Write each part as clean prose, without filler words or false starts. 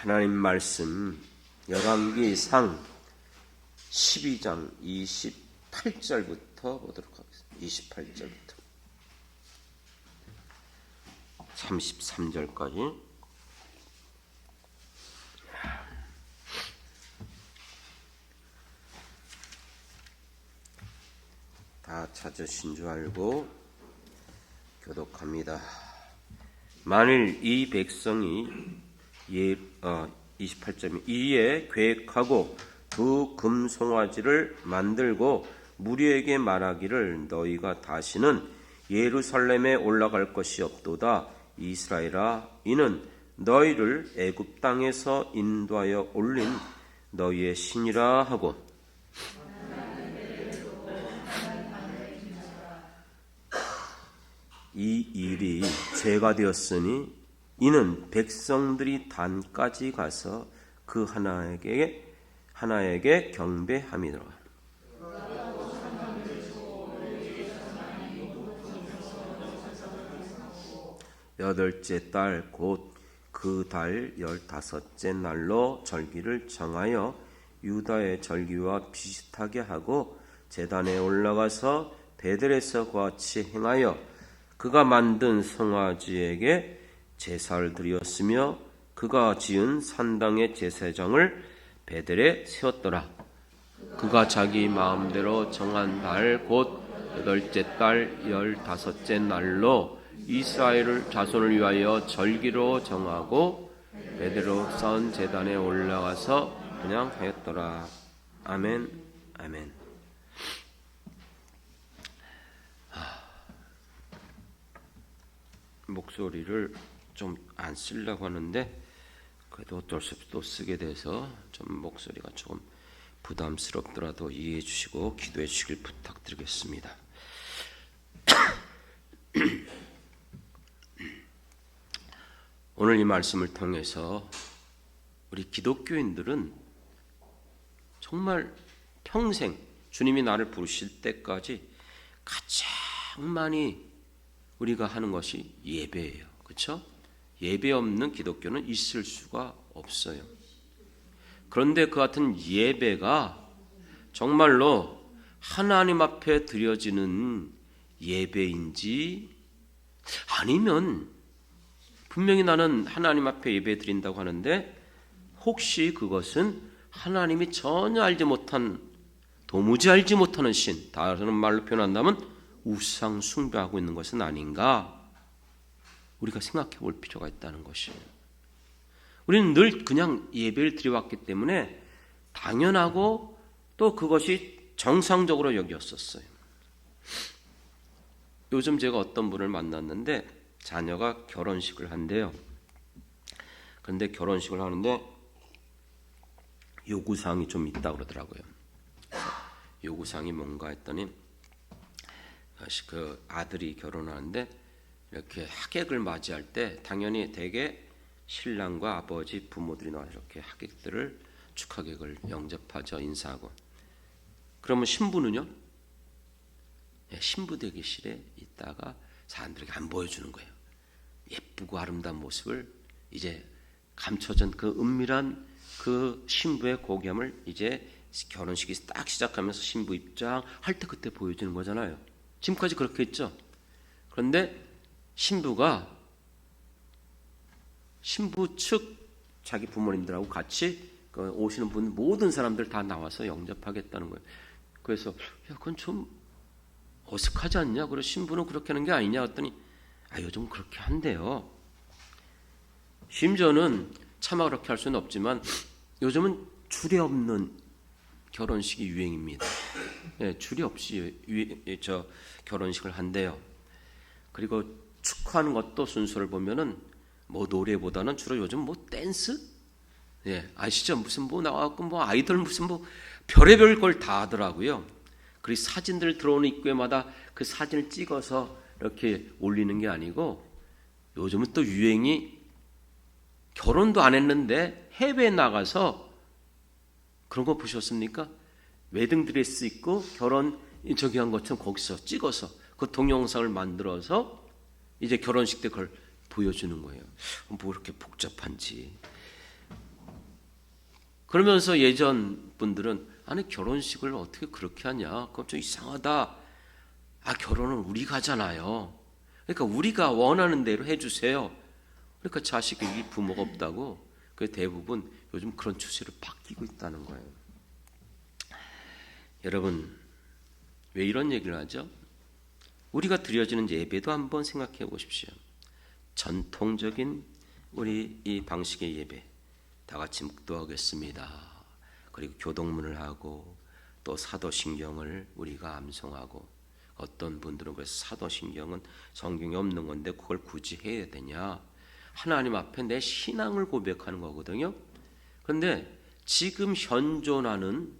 하나님 말씀 열왕기상 12장 28절부터 보도록 하겠습니다. 28절부터 33절까지 다 찾으신 줄 알고 교독합니다. 만일 이 백성이 28절 이에 계획하고 두 금송아지를 만들고 무리에게 말하기를 너희가 다시는 예루살렘에 올라갈 것이 없도다. 이스라엘아, 이는 너희를 애굽 땅에서 인도하여 올린 너희의 신이라 하고 이 일이 죄가 되었으니 이는 백성들이 단까지 가서 그 하나에게 경배함이더라. 여덟째 달 곧 그 달 15째 날로 절기를 정하여 유다의 절기와 비슷하게 하고 제단에 올라가서 베델에서 같이 행하여 그가 만든 송아지에게 제사를 드렸으며 그가 지은 산당의 제사장을 베델에 세웠더라. 그가 자기 마음대로 정한 날 곧 8째 달 15째 날로 이스라엘 자손을 위하여 절기로 정하고 베델로 쌓은 제단에 올라가서 그냥 하였더라. 아멘, 아멘. 목소리를 좀 안 쓰려고 하는데 그래도 어쩔 수 없이 또 쓰게 돼서 좀 목소리가 조금 부담스럽더라도 이해해 주시고 기도해 주시길 부탁드리겠습니다. 오늘 이 말씀을 통해서 우리 기독교인들은 정말 평생 주님이 나를 부르실 때까지 가장 많이 우리가 하는 것이 예배예요. 그렇죠? 예배 없는 기독교는 있을 수가 없어요. 그런데 그 같은 예배가 정말로 하나님 앞에 드려지는 예배인지 아니면 분명히 나는 하나님 앞에 예배 드린다고 하는데 혹시 그것은 하나님이 전혀 알지 못한 도무지 알지 못하는 신, 다른 말로 표현한다면 우상 숭배하고 있는 것은 아닌가? 우리가 생각해 볼 필요가 있다는 것이에요. 우리는 늘 그냥 예배를 드려왔기 때문에 당연하고 또 그것이 정상적으로 여겼었어요. 요즘 제가 어떤 분을 만났는데 자녀가 결혼식을 한대요. 그런데 결혼식을 하는데 요구사항이 좀 있다 그러더라고요. 요구사항이 뭔가 했더니 그 아들이 결혼하는데 이렇게 하객을 맞이할 때 당연히 대개 신랑과 아버지 부모들이 나와서 이렇게 하객들을 축하객을 영접하죠. 인사하고. 그러면 신부는요? 신부 대기실에 있다가 사람들에게 안 보여주는 거예요. 예쁘고 아름다운 모습을 이제 감춰진 그 은밀한 그 신부의 고귀함을 이제 결혼식이 딱 시작하면서 신부 입장 할 때 그때 보여주는 거잖아요. 지금까지 그렇게 했죠. 그런데 신부가 신부 측 자기 부모님들하고 같이 오시는 분 모든 사람들 다 나와서 영접하겠다는 거예요. 그래서 야, 그건 좀 어색하지 않냐? 그래서 신부는 그렇게 하는 게 아니냐 했더니 요즘 그렇게 한대요. 심지어는 차마 그렇게 할 수는 없지만 요즘은 줄이 없는 결혼식이 유행입니다. 줄이 없이 결혼식을 한대요. 그리고 축하하는 것도 순서를 보면은 뭐 노래보다는 주로 요즘 뭐 댄스? 아시죠? 무슨 뭐 나와갖고 뭐 아이돌 무슨 뭐 별의별 걸 다 하더라고요. 그리고 사진들 들어오는 입구에마다 그 사진을 찍어서 이렇게 올리는 게 아니고 요즘은 또 유행이 결혼도 안 했는데 해외에 나가서 그런 거 보셨습니까? 웨딩드레스 입고 결혼 저기 한 것처럼 거기서 찍어서 그 동영상을 만들어서 이제 결혼식 때 그걸 보여주는 거예요. 뭐 이렇게 복잡한지. 그러면서 예전 분들은 아니 결혼식을 어떻게 그렇게 하냐? 그건 좀 이상하다. 아 결혼은 우리가 하잖아요. 그러니까 우리가 원하는 대로 해주세요. 그러니까 자식에게 부모가 없다고. 그 대부분 요즘 그런 추세로 바뀌고 있다는 거예요. 여러분 왜 이런 얘기를 하죠? 우리가 드려지는 예배도 한번 생각해 보십시오. 전통적인 우리 이 방식의 예배 다 같이 묵도하겠습니다. 그리고 교동문을 하고 또 사도신경을 우리가 암송하고 어떤 분들은 그래서 사도신경은 성경에 없는 건데 그걸 굳이 해야 되냐? 하나님 앞에 내 신앙을 고백하는 거거든요. 그런데 지금 현존하는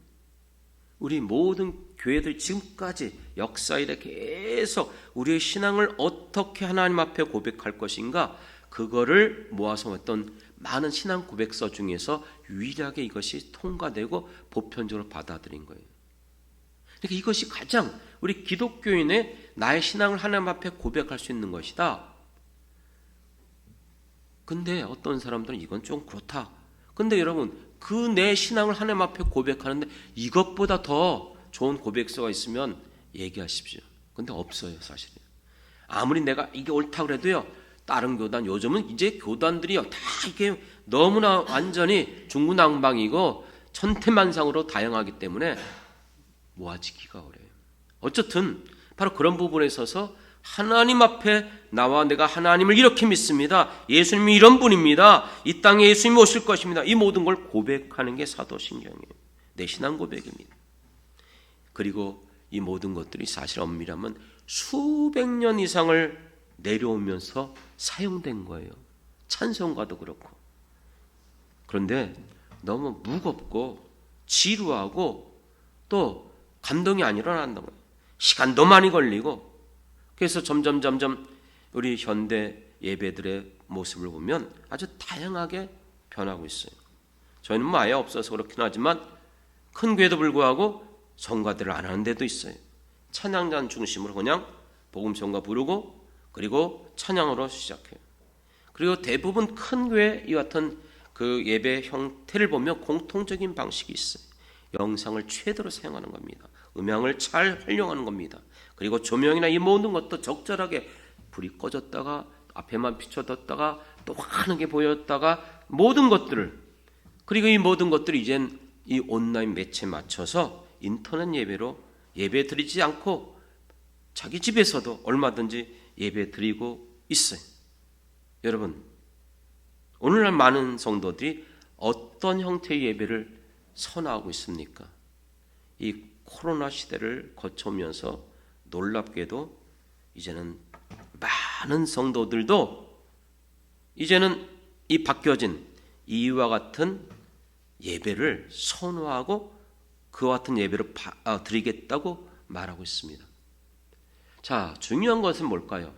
우리 모든 교회들 지금까지 역사일에 계속 우리의 신앙을 어떻게 하나님 앞에 고백할 것인가 그거를 모아서 어떤 많은 신앙 고백서 중에서 유일하게 이것이 통과되고 보편적으로 받아들인 거예요. 그러니까 이것이 가장 우리 기독교인의 나의 신앙을 하나님 앞에 고백할 수 있는 것이다. 근데 어떤 사람들은 이건 좀 그렇다. 근데 여러분 그 내 신앙을 하나님 앞에 고백하는데 이것보다 더 좋은 고백서가 있으면 얘기하십시오. 근데 없어요 사실은. 아무리 내가 이게 옳다 그래도요. 다른 교단 요즘은 이제 교단들이요 다 이게 너무나 완전히 중구난방이고 천태만상으로 다양하기 때문에 모아지기가 어려워요. 어쨌든 바로 그런 부분에 있어서 하나님 앞에 나와 내가 하나님을 이렇게 믿습니다. 예수님이 이런 분입니다. 이 땅에 예수님이 오실 것입니다. 이 모든 걸 고백하는 게 사도신경이에요. 내 신앙 고백입니다. 그리고 이 모든 것들이 사실 엄밀하면 수백 년 이상을 내려오면서 사용된 거예요. 찬송가도 그렇고. 그런데 너무 무겁고 지루하고 또 감동이 안 일어난다는 거예요. 시간도 많이 걸리고 그래서 점점 우리 현대 예배들의 모습을 보면 아주 다양하게 변하고 있어요. 저희는 뭐 아예 없어서 그렇긴 하지만 큰 교회도 불구하고 성가대를 안 하는 데도 있어요. 찬양단 중심으로 그냥 복음성가 부르고 그리고 찬양으로 시작해요. 그리고 대부분 큰 교회 이 같은 그 예배 형태를 보면 공통적인 방식이 있어요. 영상을 최대로 사용하는 겁니다. 음향을 잘 활용하는 겁니다. 그리고 조명이나 이 모든 것도 적절하게 불이 꺼졌다가 앞에만 비춰뒀다가 또 환하게 보였다가 모든 것들을 그리고 이 모든 것들이 이젠 이 온라인 매체에 맞춰서 인터넷 예배로 예배 드리지 않고 자기 집에서도 얼마든지 예배 드리고 있어요. 여러분 오늘날 많은 성도들이 어떤 형태의 예배를 선호하고 있습니까? 이 코로나 시대를 거쳐오면서 놀랍게도 이제는 많은 성도들도 이제는 이 바뀌어진 이와 같은 예배를 선호하고 그와 같은 예배를 드리겠다고 말하고 있습니다. 자, 중요한 것은 뭘까요?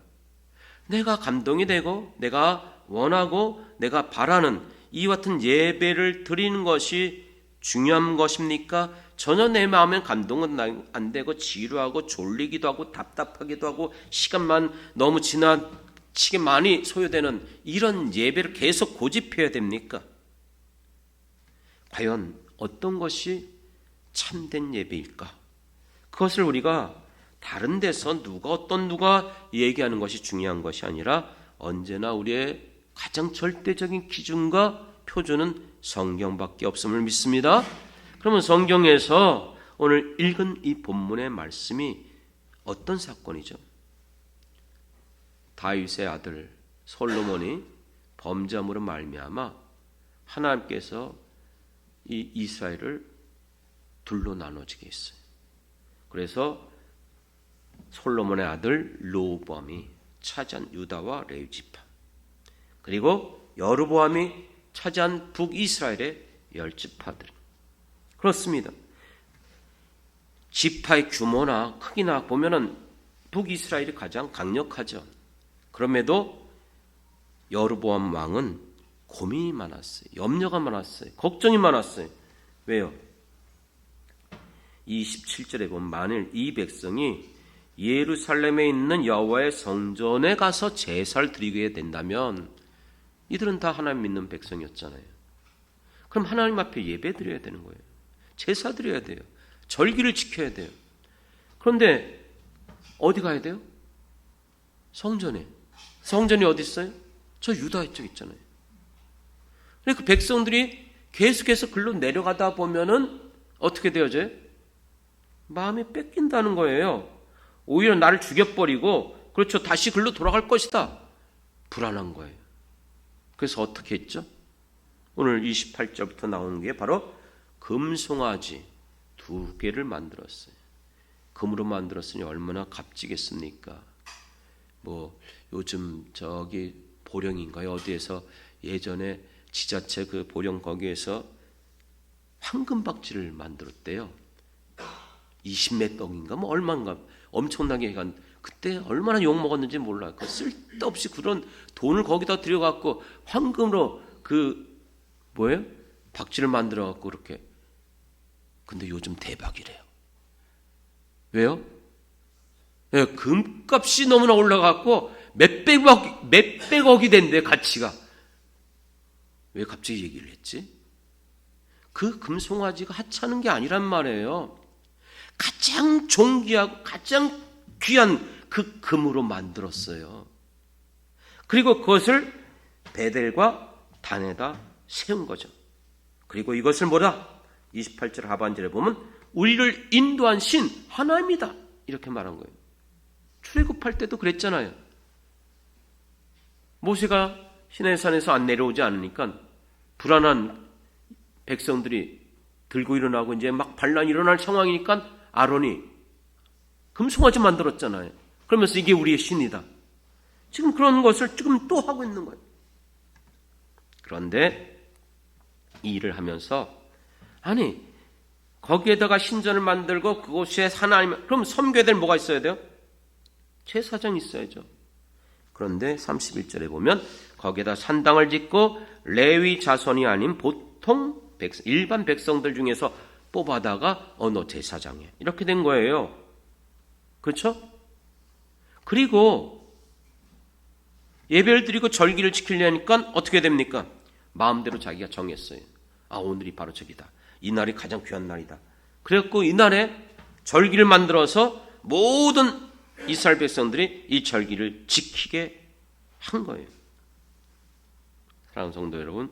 내가 감동이 되고 내가 원하고 내가 바라는 이와 같은 예배를 드리는 것이 중요한 것입니까? 전혀 내 마음엔 감동은 안 되고 지루하고 졸리기도 하고 답답하기도 하고 시간만 너무 지나치게 많이 소요되는 이런 예배를 계속 고집해야 됩니까? 과연 어떤 것이 참된 예배일까? 그것을 우리가 다른 데서 누가 얘기하는 것이 중요한 것이 아니라 언제나 우리의 가장 절대적인 기준과 표준은 성경밖에 없음을 믿습니다. 그러면 성경에서 오늘 읽은 이 본문의 말씀이 어떤 사건이죠? 다윗의 아들 솔로몬이 범죄함으로 말미암아 하나님께서 이 이스라엘을 둘로 나눠지게 했어요. 그래서 솔로몬의 아들 르호보암이 차지한 유다와 레위 지파, 그리고 여로보암이 차지한 북이스라엘의 10지파들. 그렇습니다. 지파의 규모나 크기나 보면은 북이스라엘이 가장 강력하죠. 그럼에도 여로보암 왕은 고민이 많았어요. 염려가 많았어요. 걱정이 많았어요. 왜요? 27절에 보면 만일 이 백성이 예루살렘에 있는 여호와의 성전에 가서 제사를 드리게 된다면 이들은 다 하나님 믿는 백성이었잖아요. 그럼 하나님 앞에 예배 드려야 되는 거예요. 제사 드려야 돼요. 절기를 지켜야 돼요. 그런데 어디 가야 돼요? 성전에. 성전이 어디 있어요? 저 유다 쪽 있잖아요. 그 백성들이 계속해서 글로 내려가다 보면은 어떻게 되어져요? 마음이 뺏긴다는 거예요. 오히려 나를 죽여버리고, 그렇죠, 다시 글로 돌아갈 것이다. 불안한 거예요. 그래서 어떻게 했죠? 오늘 28절부터 나오는 게 바로 금송아지 2개를 만들었어요. 금으로 만들었으니 얼마나 값지겠습니까? 뭐 요즘 저기 보령인가요? 어디에서 예전에 지자체 그 보령 거기에서 황금박쥐를 만들었대요. 20몇 떡인가 뭐 얼마인가 엄청나게 간 그때 얼마나 욕 먹었는지 몰라요. 그 쓸데없이 그런 돈을 거기다 들여갖고 황금으로 그 뭐예요? 박쥐를 만들어갖고 그렇게. 근데 요즘 대박이래요. 왜요? 예, 금값이 너무나 올라갔고 몇백억이 된대 가치가. 왜 갑자기 얘기를 했지? 그 금송아지가 하찮은 게 아니란 말이에요. 가장 존귀하고 가장 귀한 그 금으로 만들었어요. 그리고 그것을 베델과 단에다 세운 거죠. 그리고 이것을 뭐라? 28절 하반절에 보면 우리를 인도한 신 하나님이다 이렇게 말한 거예요. 출애굽할 때도 그랬잖아요. 모세가 시내산에서 안 내려오지 않으니까 불안한 백성들이 들고 일어나고 이제 막 반란이 일어날 상황이니까 아론이 금송아지 만들었잖아요. 그러면서 이게 우리의 신이다. 지금 그런 것을 지금 또 하고 있는 거예요. 그런데 이 일을 하면서 아니 거기에다가 신전을 만들고 그곳에 하나님, 그럼 섬겨야 될 뭐가 있어야 돼요? 제사장이 있어야죠. 그런데 31절에 보면 거기에다 산당을 짓고 레위 자손이 아닌 보통 일반 백성들 중에서 뽑아다가 어느 제사장에 이렇게 된 거예요. 그렇죠? 그리고 예배를 드리고 절기를 지키려니까 어떻게 됩니까? 마음대로 자기가 정했어요. 아, 오늘이 바로 저기다. 이 날이 가장 귀한 날이다. 그래갖고 이 날에 절기를 만들어서 모든 이스라엘 백성들이 이 절기를 지키게 한 거예요. 사랑하는 성도 여러분,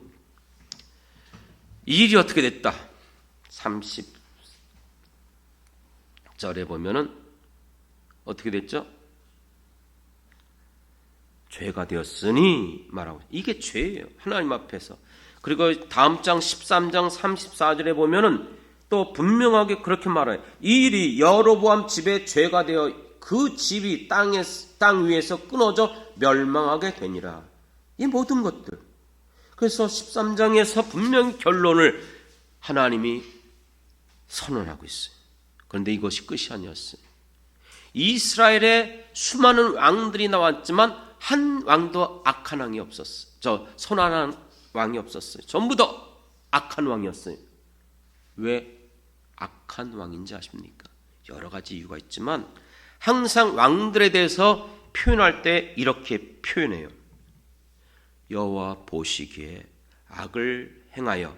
이 일이 어떻게 됐다? 30절에 보면은 어떻게 됐죠? 죄가 되었으니 말하고, 이게 죄예요. 하나님 앞에서. 그리고 다음 장 13장 34절에 보면은 또 분명하게 그렇게 말해요. 이 일이 여로보암 집에 죄가 되어 그 집이 땅 위에서 끊어져 멸망하게 되니라. 이 모든 것들. 그래서 13장에서 분명히 결론을 하나님이 선언하고 있어요. 그런데 이것이 끝이 아니었어요. 이스라엘에 수많은 왕들이 나왔지만 한 왕도 악한 왕이 없었어요. 선한 왕이 없었어요. 전부 다 악한 왕이었어요. 왜 악한 왕인지 아십니까? 여러 가지 이유가 있지만 항상 왕들에 대해서 표현할 때 이렇게 표현해요. 여호와 보시기에 악을 행하여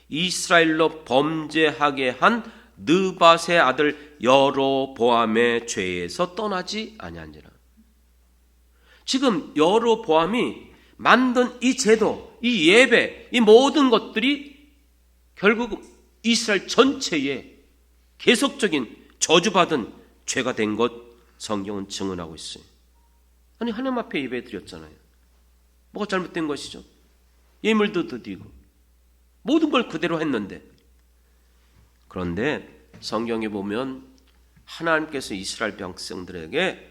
이스라엘로 범죄하게 한 느밧의 아들 여로보암의 죄에서 떠나지 아니한지라. 지금 여로보암이 만든 이 제도, 이 예배, 이 모든 것들이 결국 이스라엘 전체에 계속적인 저주받은 죄가 된 것 성경은 증언하고 있어요. 아니, 하나님 앞에 예배 드렸잖아요. 뭐가 잘못된 것이죠? 예물도 드리고 모든 걸 그대로 했는데, 그런데 성경에 보면 하나님께서 이스라엘 백성들에게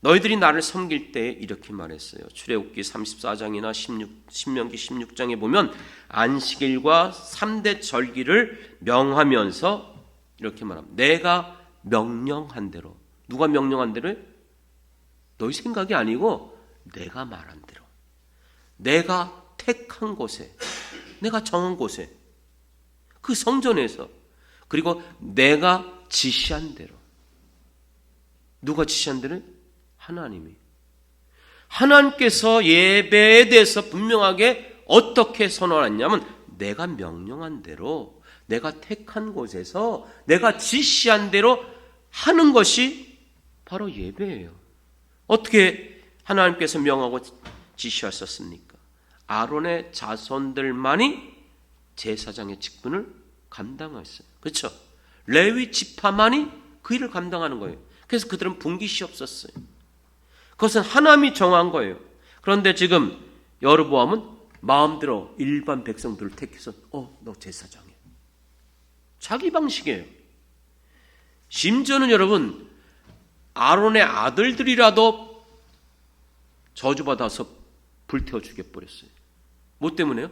너희들이 나를 섬길 때 이렇게 말했어요. 출애굽기 34장이나 신명기 16장에 보면 안식일과 3대 절기를 명하면서 이렇게 말합니다. 내가 명령한 대로. 누가 명령한 대로? 너희 생각이 아니고 내가 말한 대로. 내가 택한 곳에, 내가 정한 곳에, 그 성전에서, 그리고 내가 지시한 대로. 누가 지시한 대로? 하나님이. 하나님께서 예배에 대해서 분명하게 어떻게 선언했냐면 내가 명령한 대로, 내가 택한 곳에서 내가 지시한 대로 하는 것이 바로 예배예요. 어떻게 하나님께서 명하고 지시하셨습니까? 아론의 자손들만이 제사장의 직분을 감당했어요. 그렇죠? 레위 지파만이 그 일을 감당하는 거예요. 그래서 그들은 분깃이 없었어요. 그것은 하나님이 정한 거예요. 그런데 지금 여로보암은 마음대로 일반 백성들을 택해서 너 제사장이야. 자기 방식이에요. 심지어는 여러분, 아론의 아들들이라도 저주받아서 불태워 죽여버렸어요. 뭐 때문에요?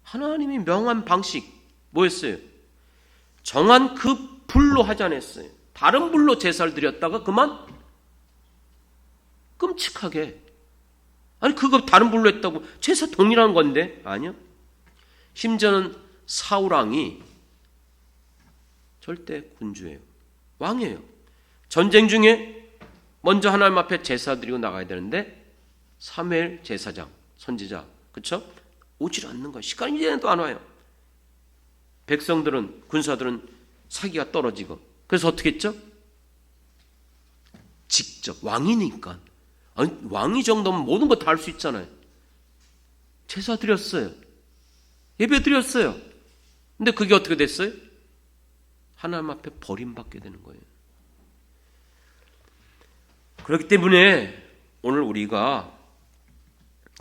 하나님이 명한 방식 뭐였어요? 정한 그 불로 하지 않았어요. 다른 불로 제사를 드렸다가 그만 끔찍하게, 아니 그거 다른 불로 했다고 제사 동일한 건데, 아니요. 심지어는 사울왕이 절대 군주예요. 왕이에요. 전쟁 중에 먼저 하나님 앞에 제사 드리고 나가야 되는데 사무엘 제사장, 선지자, 그렇죠? 오질 않는 거예요. 시간이 이제도 안 와요. 백성들은, 군사들은 사기가 떨어지고, 그래서 어떻게 했죠? 직접, 왕이니까, 아니, 왕이 정도면 모든 거 다 할 수 있잖아요. 제사 드렸어요. 예배 드렸어요. 근데 그게 어떻게 됐어요? 하나님 앞에 버림받게 되는 거예요. 그렇기 때문에 오늘 우리가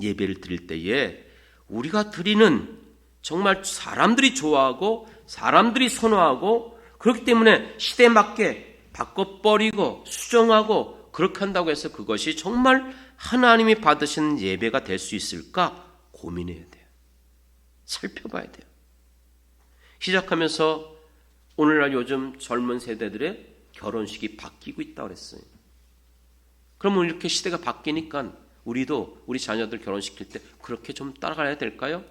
예배를 드릴 때에 우리가 드리는 정말 사람들이 좋아하고 사람들이 선호하고, 그렇기 때문에 시대에 맞게 바꿔버리고 수정하고 그렇게 한다고 해서 그것이 정말 하나님이 받으시는 예배가 될 수 있을까 고민해야 돼요. 살펴봐야 돼요. 시작하면서 오늘날 요즘 젊은 세대들의 결혼식이 바뀌고 있다고 그랬어요. 그러면 이렇게 시대가 바뀌니까 우리도 우리 자녀들 결혼시킬 때 그렇게 좀 따라가야 될까요?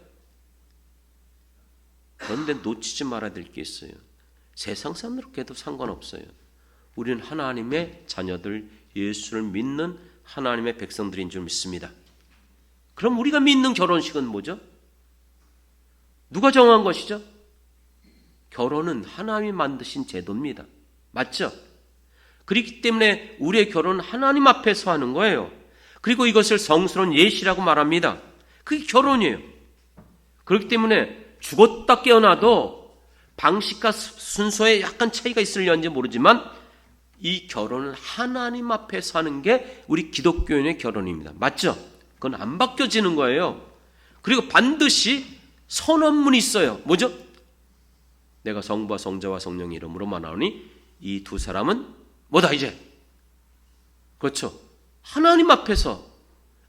그런데 놓치지 말아야 될 게 있어요. 세상 사람들께 해도 상관없어요. 우리는 하나님의 자녀들, 예수를 믿는 하나님의 백성들인 줄 믿습니다. 그럼 우리가 믿는 결혼식은 뭐죠? 누가 정한 것이죠? 결혼은 하나님이 만드신 제도입니다. 맞죠? 그렇기 때문에 우리의 결혼은 하나님 앞에서 하는 거예요. 그리고 이것을 성스러운 예시라고 말합니다. 그게 결혼이에요. 그렇기 때문에 죽었다 깨어나도 방식과 순서에 약간 차이가 있을런지 모르지만 이 결혼은 하나님 앞에서 하는 게 우리 기독교인의 결혼입니다. 맞죠? 그건 안 바뀌어지는 거예요. 그리고 반드시 선언문이 있어요. 뭐죠? 내가 성부와 성자와 성령의 이름으로 말하노니 이 두 사람은 뭐다 이제? 그렇죠? 하나님 앞에서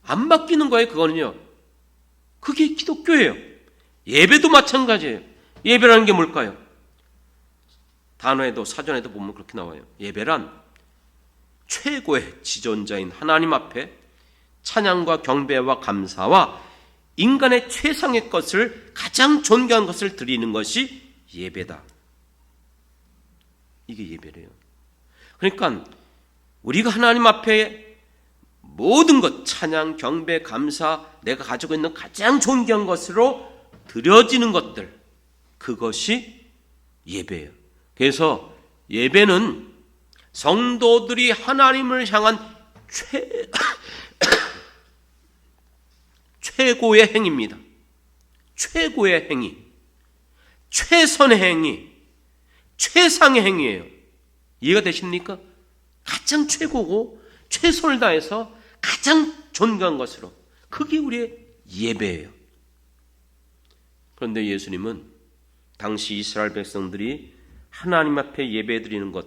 안 바뀌는 거예요. 그거는요. 그게 기독교예요. 예배도 마찬가지예요. 예배라는 게 뭘까요? 단어에도 사전에도 보면 그렇게 나와요. 예배란 최고의 지존자인 하나님 앞에 찬양과 경배와 감사와 인간의 최상의 것을, 가장 존귀한 것을 드리는 것이 예배다. 이게 예배래요. 그러니까 우리가 하나님 앞에 모든 것, 찬양, 경배, 감사, 내가 가지고 있는 가장 존귀한 것으로 드려지는 것들, 그것이 예배예요. 그래서 예배는 성도들이 하나님을 향한 최고의 행위입니다. 최고의 행위, 최선의 행위, 최상의 행위예요. 이해가 되십니까? 가장 최고고 최선을 다해서 가장 존귀한 것으로, 그게 우리의 예배예요. 그런데 예수님은 당시 이스라엘 백성들이 하나님 앞에 예배드리는 것,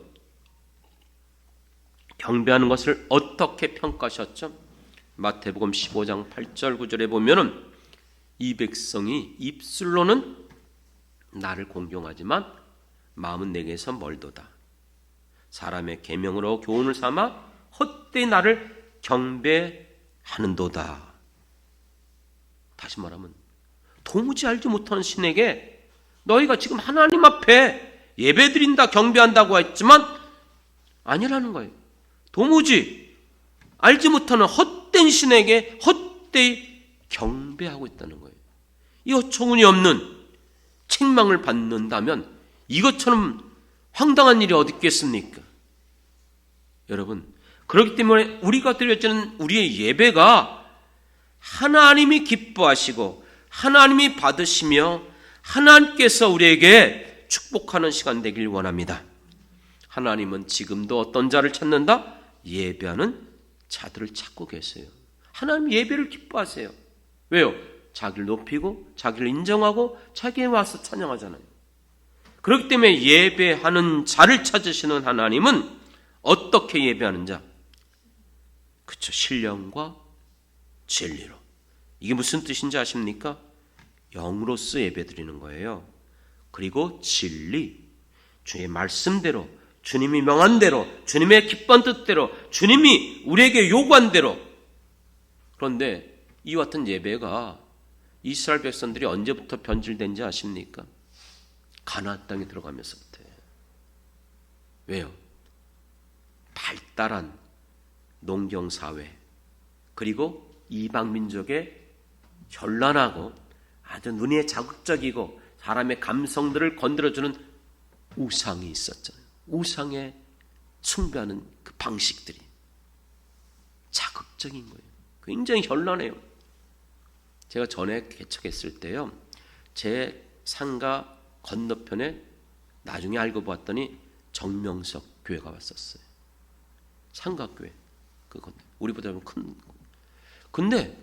경배하는 것을 어떻게 평가하셨죠? 마태복음 15장 8절 9절에 보면은 이 백성이 입술로는 나를 공경하지만 마음은 내게서 멀도다. 사람의 계명으로 교훈을 삼아 헛되이 나를 경배하는도다. 다시 말하면 도무지 알지 못하는 신에게 너희가 지금 하나님 앞에 예배드린다, 경배한다고 했지만 아니라는 거예요. 도무지 알지 못하는 헛된 신에게 헛되이 경배하고 있다는 거예요. 이 어처구니 없는 책망을 받는다면 이것처럼 황당한 일이 어디 있겠습니까? 여러분, 그렇기 때문에 우리가 드려지는 우리의 예배가 하나님이 기뻐하시고 하나님이 받으시며 하나님께서 우리에게 축복하는 시간 되길 원합니다. 하나님은 지금도 어떤 자를 찾는다? 예배하는 자들을 찾고 계세요. 하나님 예배를 기뻐하세요. 왜요? 자기를 높이고 자기를 인정하고 자기에 와서 찬양하잖아요. 그렇기 때문에 예배하는 자를 찾으시는 하나님은 어떻게 예배하는 자? 그렇죠. 신령과 진리로. 이게 무슨 뜻인지 아십니까? 영으로서 예배드리는 거예요. 그리고 진리, 주의 말씀대로, 주님이 명한 대로, 주님의 기쁜 뜻대로, 주님이 우리에게 요구한 대로. 그런데 이와 같은 예배가 이스라엘 백성들이 언제부터 변질된지 아십니까? 가나안 땅에 들어가면서부터예요. 왜요? 발달한 농경사회, 그리고 이방민족의 현란하고 아주 눈에 자극적이고 사람의 감성들을 건드려주는 우상이 있었잖아요. 우상에 숭배하는 그 방식들이 자극적인 거예요. 굉장히 현란해요. 제가 전에 개척했을 때요, 제 상가 건너편에 나중에 알고 봤더니 정명석 교회가 왔었어요. 상가교회. 그건 우리보다 큰. 근데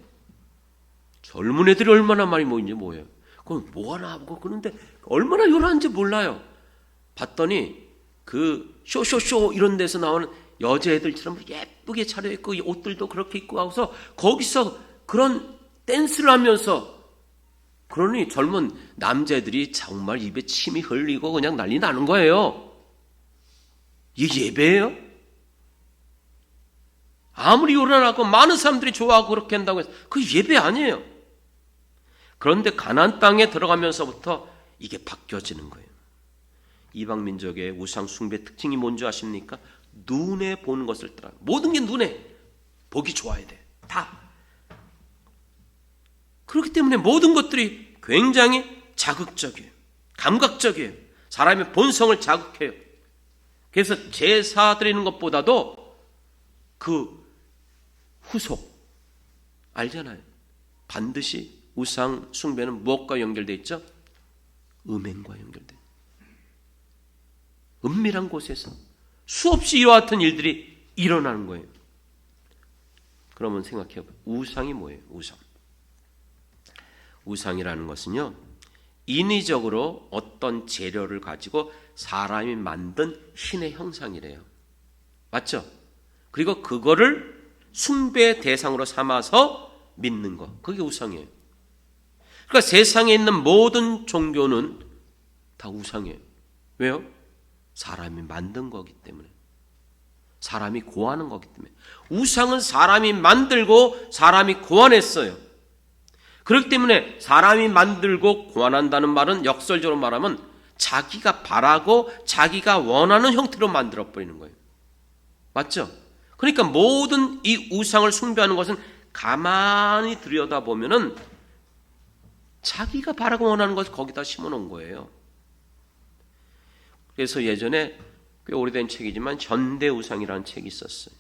젊은 애들이 얼마나 많이 모이는지 뭐예요. 그럼 뭐 하나 하고 그런데 얼마나 요란한지 몰라요. 봤더니 그 쇼쇼쇼 이런 데서 나오는 여자애들처럼 예쁘게 차려입고 옷들도 그렇게 입고 하고서 거기서 그런 댄스를 하면서, 그러니 젊은 남자애들이 정말 입에 침이 흘리고 그냥 난리 나는 거예요. 이게 예배예요? 아무리 요란하고 많은 사람들이 좋아하고 그렇게 한다고 해서 그 예배 아니에요. 그런데 가나안 땅에 들어가면서부터 이게 바뀌어지는 거예요. 이방 민족의 우상 숭배 특징이 뭔지 아십니까? 눈에 보는 것을 따라. 모든 게 눈에 보기 좋아야 돼. 다. 그렇기 때문에 모든 것들이 굉장히 자극적이에요. 감각적이에요. 사람의 본성을 자극해요. 그래서 제사 드리는 것보다도 그 후속 알잖아요. 반드시 우상 숭배는 무엇과 연결되어 있죠? 음행과 연결돼요. 은밀한 곳에서 수없이 이와 같은 일들이 일어나는 거예요. 그러면 생각해봐요. 우상이 뭐예요? 우상이라는 것은요, 인위적으로 어떤 재료를 가지고 사람이 만든 신의 형상이래요. 맞죠? 그리고 그거를 숭배의 대상으로 삼아서 믿는 것, 그게 우상이에요. 그러니까 세상에 있는 모든 종교는 다 우상이에요. 왜요? 사람이 만든 거기 때문에. 사람이 고하는 거기 때문에. 우상은 사람이 만들고 사람이 고안했어요. 그렇기 때문에 사람이 만들고 고안한다는 말은 역설적으로 말하면 자기가 바라고 자기가 원하는 형태로 만들어버리는 거예요. 맞죠? 그러니까 모든 이 우상을 숭배하는 것은 가만히 들여다보면은 자기가 바라고 원하는 것을 거기다 심어놓은 거예요. 그래서 예전에 꽤 오래된 책이지만 현대우상이라는 책이 있었어요.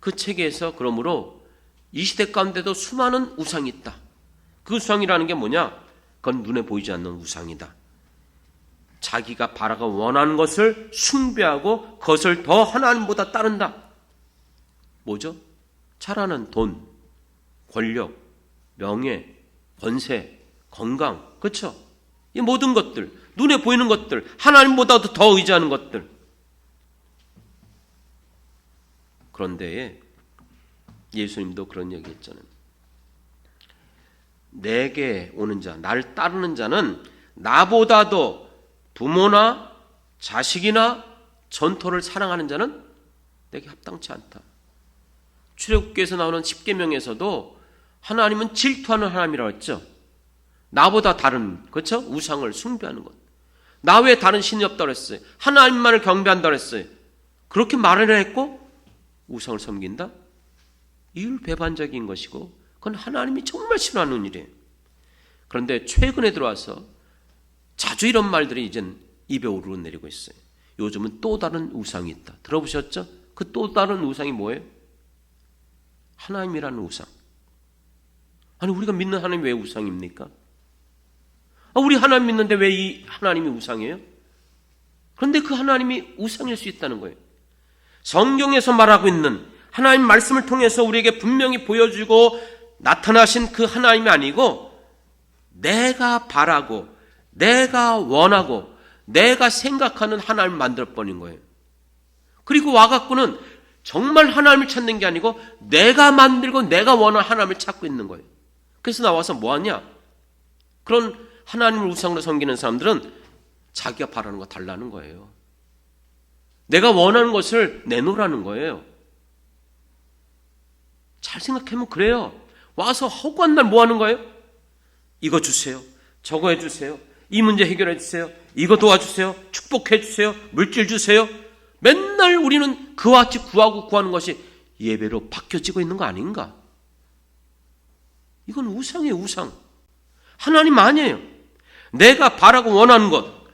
그 책에서 그러므로 이 시대 가운데도 수많은 우상이 있다. 그 우상이라는 게 뭐냐? 그건 눈에 보이지 않는 우상이다. 자기가 바라고 원하는 것을 숭배하고 그것을 더 하나님보다 따른다. 뭐죠? 잘하는 돈, 권력, 명예, 권세, 건강, 그렇죠? 이 모든 것들, 눈에 보이는 것들, 하나님보다도 더 의지하는 것들. 그런데 예수님도 그런 얘기 했잖아요. 내게 오는 자, 나를 따르는 자는 나보다도 부모나 자식이나 전토를 사랑하는 자는 내게 합당치 않다. 출애굽기에서 나오는 10계명에서도 하나님은 질투하는 하나님이라고 했죠. 나보다 다른, 그렇죠? 우상을 숭배하는 것. 나 외에 다른 신이 없다고 했어요. 하나님만을 경배한다고 했어요. 그렇게 말을 했고 우상을 섬긴다? 이율배반적인 것이고 그건 하나님이 정말 싫어하는 일이에요. 그런데 최근에 들어와서 자주 이런 말들이 이젠 입에 오르내리고 있어요. 요즘은 또 다른 우상이 있다. 들어보셨죠? 그 또 다른 우상이 뭐예요? 하나님이라는 우상. 아니, 우리가 믿는 하나님이 왜 우상입니까? 우리 하나님 믿는데 왜 이 하나님이 우상이에요? 그런데 그 하나님이 우상일 수 있다는 거예요. 성경에서 말하고 있는 하나님 말씀을 통해서 우리에게 분명히 보여주고 나타나신 그 하나님이 아니고 내가 바라고 내가 원하고 내가 생각하는 하나님을 만들어버린 거예요. 그리고 와갖고는 정말 하나님을 찾는 게 아니고 내가 만들고 내가 원하는 하나님을 찾고 있는 거예요. 그래서 나와서 뭐하냐? 그런 하나님을 우상으로 섬기는 사람들은 자기가 바라는 거 달라는 거예요. 내가 원하는 것을 내놓으라는 거예요. 잘 생각하면 그래요. 와서 허구한 날 뭐 하는 거예요? 이거 주세요. 저거 해주세요. 이 문제 해결해 주세요. 이거 도와주세요. 축복해 주세요. 물질 주세요. 맨날 우리는 그와 같이 구하고 구하는 것이 예배로 바뀌어지고 있는 거 아닌가? 이건 우상이에요, 우상. 하나님 아니에요. 내가 바라고 원하는 것,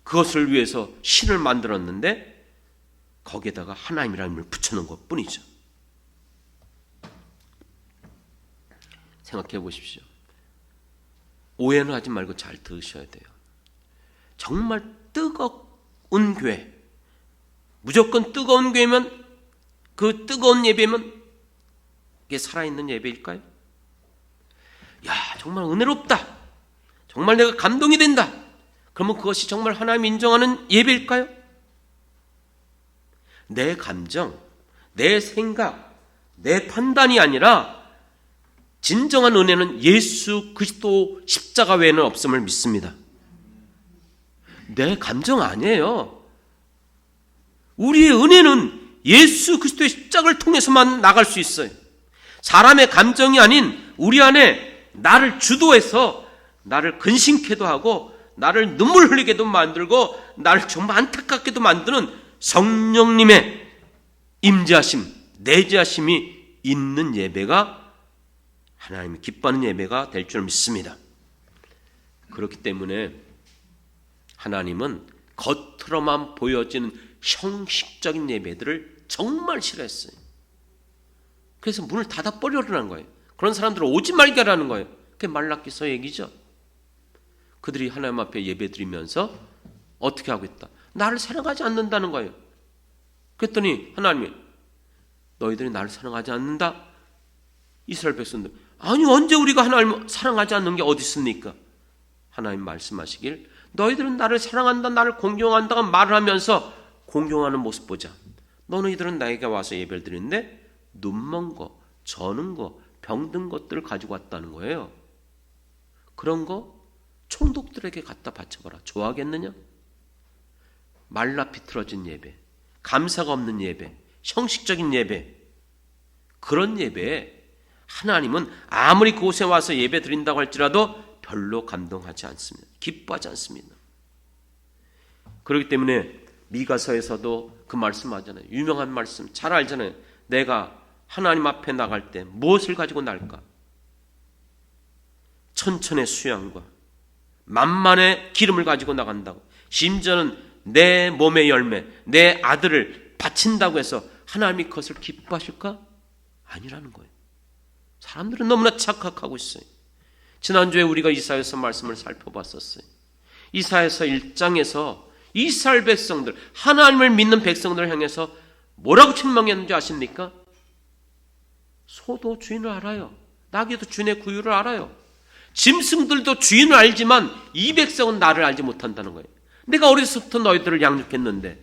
그것을 위해서 신을 만들었는데 거기에다가 하나님이라는 이름을 붙여놓은 것 뿐이죠. 생각해 보십시오. 오해는 하지 말고 잘 들으셔야 돼요. 정말 뜨거운 교회, 무조건 뜨거운 교회면, 그 뜨거운 예배면 이게 살아있는 예배일까요? 야, 정말 은혜롭다, 정말 내가 감동이 된다, 그러면 그것이 정말 하나님 인정하는 예배일까요? 내 감정, 내 생각, 내 판단이 아니라 진정한 은혜는 예수 그리스도 십자가 외에는 없음을 믿습니다. 내 감정 아니에요. 우리의 은혜는 예수 그리스도의 십자가를 통해서만 나갈 수 있어요. 사람의 감정이 아닌 우리 안에 나를 주도해서 나를 근심케도 하고 나를 눈물 흘리게도 만들고 나를 정말 안타깝게도 만드는 성령님의 임재하심, 내재하심이 있는 예배가 하나님이 기뻐하는 예배가 될 줄 믿습니다. 그렇기 때문에 하나님은 겉으로만 보여지는 형식적인 예배들을 정말 싫어했어요. 그래서 문을 닫아버리라는 거예요. 그런 사람들은 오지 말게 하라는 거예요. 그게 말라기서 얘기죠. 그들이 하나님 앞에 예배드리면서 어떻게 하고 있다? 나를 사랑하지 않는다는 거예요. 그랬더니 하나님이 너희들이 나를 사랑하지 않는다? 이스라엘 백성들, 아니 언제 우리가 하나님을 사랑하지 않는 게 어디 있습니까? 하나님 말씀하시길 너희들은 나를 사랑한다, 나를 공경한다고 말을 하면서 공경하는 모습 보자. 너희들은 나에게 와서 예배를 드리는데 눈먼 거, 저는 거, 병든 것들을 가지고 왔다는 거예요. 그런 거 총독들에게 갖다 바쳐봐라. 좋아하겠느냐? 말라 비틀어진 예배, 감사가 없는 예배, 형식적인 예배, 그런 예배에 하나님은 아무리 그곳에 와서 예배 드린다고 할지라도 별로 감동하지 않습니다. 기뻐하지 않습니다. 그렇기 때문에 미가서에서도 그 말씀하잖아요. 유명한 말씀 잘 알잖아요. 내가 하나님 앞에 나갈 때 무엇을 가지고 날까? 천천의 수양과 만만의 기름을 가지고 나간다고. 심지어는 내 몸의 열매, 내 아들을 바친다고 해서 하나님이 그것을 기뻐하실까? 아니라는 거예요. 사람들은 너무나 착각하고 있어요. 지난주에 우리가 이사야서 말씀을 살펴봤었어요. 이사야서 1장에서 이스라엘 백성들, 하나님을 믿는 백성들을 향해서 뭐라고 책망했는지 아십니까? 소도 주인을 알아요. 나귀도 주인의 구유를 알아요. 짐승들도 주인을 알지만 이 백성은 나를 알지 못한다는 거예요. 내가 어려서부터 너희들을 양육했는데,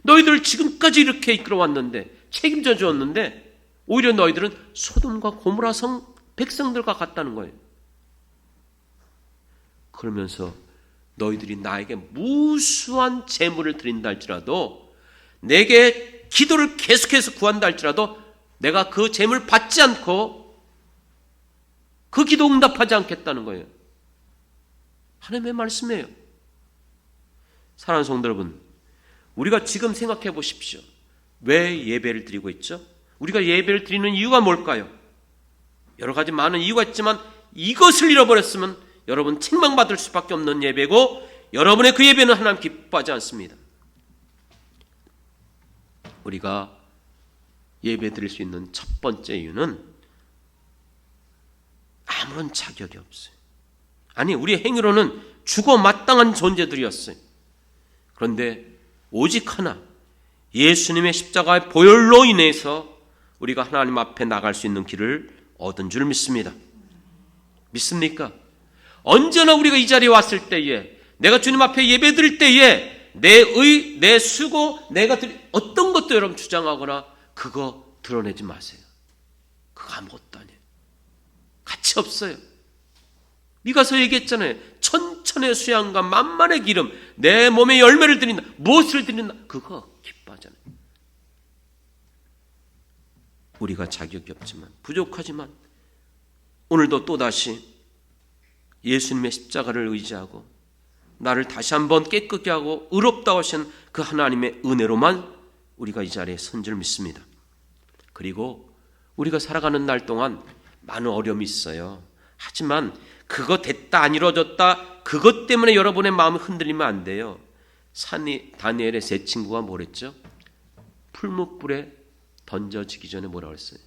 너희들을 지금까지 이렇게 이끌어왔는데, 책임져 주었는데 오히려 너희들은 소돔과 고모라 성 백성들과 같다는 거예요. 그러면서 너희들이 나에게 무수한 재물을 드린다 할지라도, 내게 기도를 계속해서 구한다 할지라도 내가 그 재물 받지 않고 그 기도 응답하지 않겠다는 거예요. 하나님의 말씀이에요. 사랑하는 성도 여러분, 우리가 지금 생각해 보십시오. 왜 예배를 드리고 있죠? 우리가 예배를 드리는 이유가 뭘까요? 여러 가지 많은 이유가 있지만 이것을 잃어버렸으면 여러분 책망받을 수밖에 없는 예배고 여러분의 그 예배는 하나님 기뻐하지 않습니다. 우리가 예배 드릴 수 있는 첫 번째 이유는 아무런 자격이 없어요. 아니, 우리 행위로는 죽어 마땅한 존재들이었어요. 그런데 오직 하나, 예수님의 십자가의 보혈로 인해서 우리가 하나님 앞에 나갈 수 있는 길을 얻은 줄 믿습니다. 믿습니까? 언제나 우리가 이 자리에 왔을 때에, 내가 주님 앞에 예배 드릴 때에 내 수고, 내가 드릴 어떤 것도 여러분 주장하거나 그거 드러내지 마세요. 그거 아무것도 아니에요. 가치 없어요. 미가서 얘기했잖아요. 천천의 수양과 만만의 기름, 내 몸에 열매를 드린다. 무엇을 드린다? 그거 기뻐하잖아요. 우리가 자격이 없지만, 부족하지만 오늘도 또다시 예수님의 십자가를 의지하고 나를 다시 한번 깨끗게 하고 의롭다고 하신 그 하나님의 은혜로만 우리가 이 자리에 선 줄 믿습니다. 그리고 우리가 살아가는 날 동안 많은 어려움이 있어요. 하지만 그거 됐다 안 이루어졌다 그것 때문에 여러분의 마음이 흔들리면 안 돼요. 다니엘의 세 친구가 뭐랬죠? 풀무불에 던져지기 전에 뭐라고 했어요?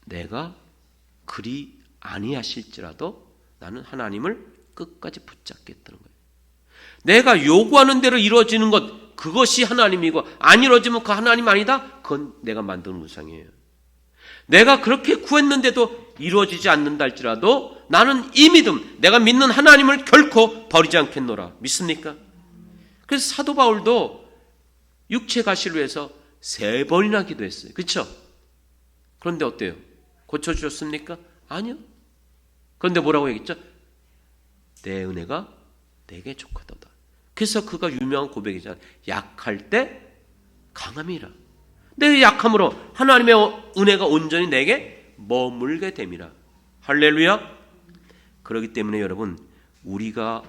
내가 그리 아니하실지라도 나는 하나님을 끝까지 붙잡겠다는 거예요. 내가 요구하는 대로 이루어지는 것, 그것이 하나님이고 안 이루어지면 그 하나님 아니다? 그건 내가 만든 우상이에요. 내가 그렇게 구했는데도 이루어지지 않는다 할지라도 나는 이 믿음, 내가 믿는 하나님을 결코 버리지 않겠노라. 믿습니까? 그래서 사도 바울도 육체 가시를 위해서 3번이나 기도했어요. 그렇죠? 그런데 어때요? 고쳐주셨습니까? 아니요. 그런데 뭐라고 얘기했죠? 내 은혜가 내게 족하도다. 그래서 그가 유명한 고백이잖아요. 약할 때 강함이라. 내 약함으로 하나님의 은혜가 온전히 내게 머물게 됨이라. 할렐루야. 그렇기 때문에 여러분, 우리가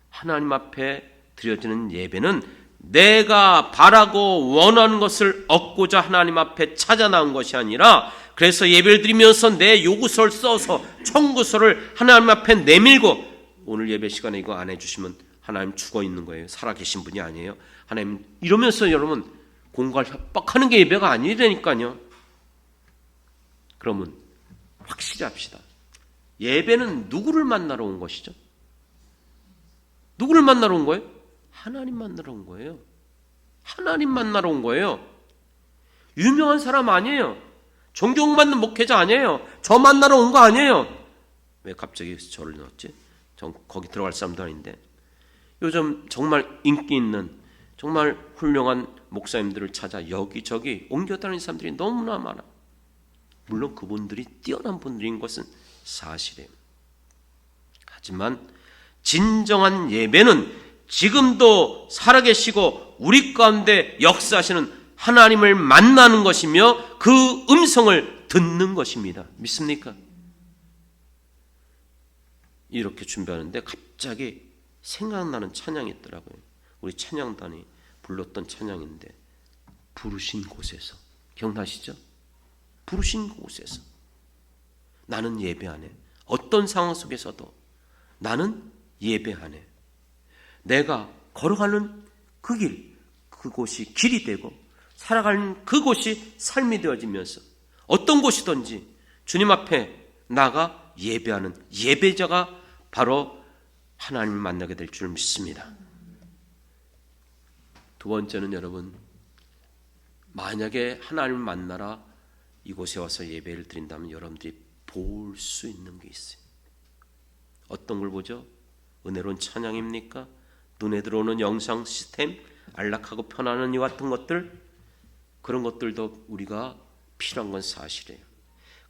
하나님 앞에 드려지는 예배는 내가 바라고 원하는 것을 얻고자 하나님 앞에 찾아 나온 것이 아니라, 그래서 예배를 드리면서 내 요구서를 써서 청구서를 하나님 앞에 내밀고, 오늘 예배 시간에 이거 안 해주시면 하나님 죽어 있는 거예요. 살아계신 분이 아니에요. 하나님, 이러면서 여러분 공갈 협박하는 게 예배가 아니라니까요. 그러면 확실히 합시다. 예배는 누구를 만나러 온 것이죠? 누구를 만나러 온 거예요? 하나님 만나러 온 거예요. 하나님 만나러 온 거예요. 유명한 사람 아니에요. 존경받는 목회자 아니에요. 저 만나러 온 거 아니에요. 왜 갑자기 저를 넣었지? 거기 들어갈 사람도 아닌데. 요즘 정말 인기 있는 정말 훌륭한 목사님들을 찾아 여기저기 옮겨다니는 사람들이 너무나 많아. 물론 그분들이 뛰어난 분들인 것은 사실이에요. 하지만 진정한 예배는 지금도 살아계시고 우리 가운데 역사하시는 하나님을 만나는 것이며 그 음성을 듣는 것입니다. 믿습니까? 이렇게 준비하는데 갑자기 생각나는 찬양이 있더라고요. 우리 찬양단이 불렀던 찬양인데, 부르신 곳에서. 기억나시죠? 부르신 곳에서 나는 예배하네. 어떤 상황 속에서도 나는 예배하네. 내가 걸어가는 그 길, 그곳이 길이 되고 살아가는 그곳이 삶이 되어지면서 어떤 곳이든지 주님 앞에 나가 예배하는 예배자가 바로 하나님을 만나게 될 줄 믿습니다. 두 번째는 여러분, 만약에 하나님을 만나라 이곳에 와서 예배를 드린다면 여러분들이 볼 수 있는 게 있어요. 어떤 걸 보죠? 은혜로운 찬양입니까? 눈에 들어오는 영상 시스템, 안락하고 편안한 이와 같은 것들, 그런 것들도 우리가 필요한 건 사실이에요.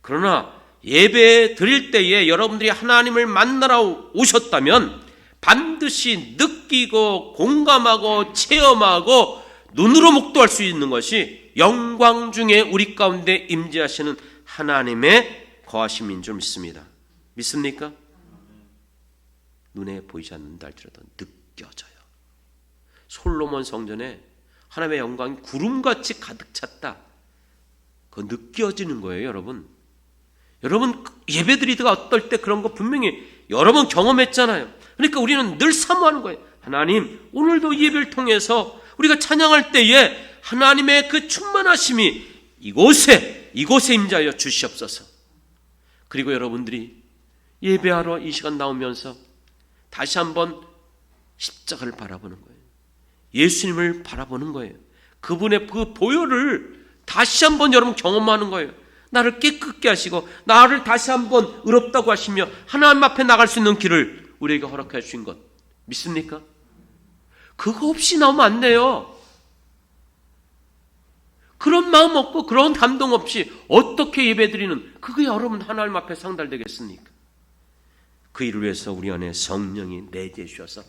그러나 예배 드릴 때에 여러분들이 하나님을 만나러 오셨다면 반드시 느끼고 공감하고 체험하고 눈으로 목도할 수 있는 것이 영광 중에 우리 가운데 임재하시는 하나님의 거하심인 줄 믿습니다. 믿습니까? 눈에 보이지 않는다 할지라도 느껴져요. 솔로몬 성전에 하나님의 영광이 구름같이 가득 찼다. 그거 느껴지는 거예요, 여러분. 여러분 예배드리다가 어떨 때 그런 거 분명히 여러 번 경험했잖아요. 그러니까 우리는 늘 사모하는 거예요. 하나님, 오늘도 예배를 통해서 우리가 찬양할 때에 하나님의 그 충만하심이 이곳에 임재하여 주시옵소서. 그리고 여러분들이 예배하러 이 시간 나오면서 다시 한번 십자가를 바라보는 거예요. 예수님을 바라보는 거예요. 그분의 그 보혈을 다시 한번 여러분 경험하는 거예요. 나를 깨끗게 하시고 나를 다시 한번 의롭다고 하시며 하나님 앞에 나갈 수 있는 길을 우리에게 허락해 주신 것 믿습니까? 그거 없이 나오면 안 돼요. 그런 마음 없고 그런 감동 없이 어떻게 예배드리는 그게 여러분 하나님 앞에 상달되겠습니까? 그 일을 위해서 우리 안에 성령이 내재해 주셔서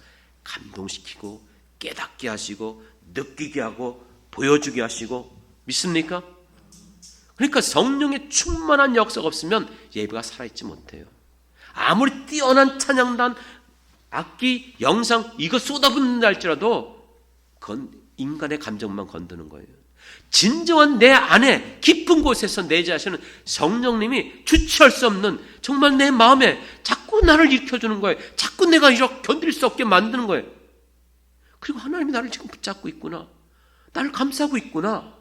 감동시키고 깨닫게 하시고 느끼게 하고 보여주게 하시고 믿습니까? 그러니까 성령의 충만한 역사가 없으면 예배가 살아있지 못해요. 아무리 뛰어난 찬양단, 악기, 영상 이거 쏟아붓는다 할지라도 그건 인간의 감정만 건드는 거예요. 진정한 내 안에 깊은 곳에서 내재하시는 성령님이 주체할 수 없는 정말 내 마음에 자꾸 나를 일으켜주는 거예요. 자꾸 내가 이렇게 견딜 수 없게 만드는 거예요. 그리고 하나님이 나를 지금 붙잡고 있구나. 나를 감싸고 있구나.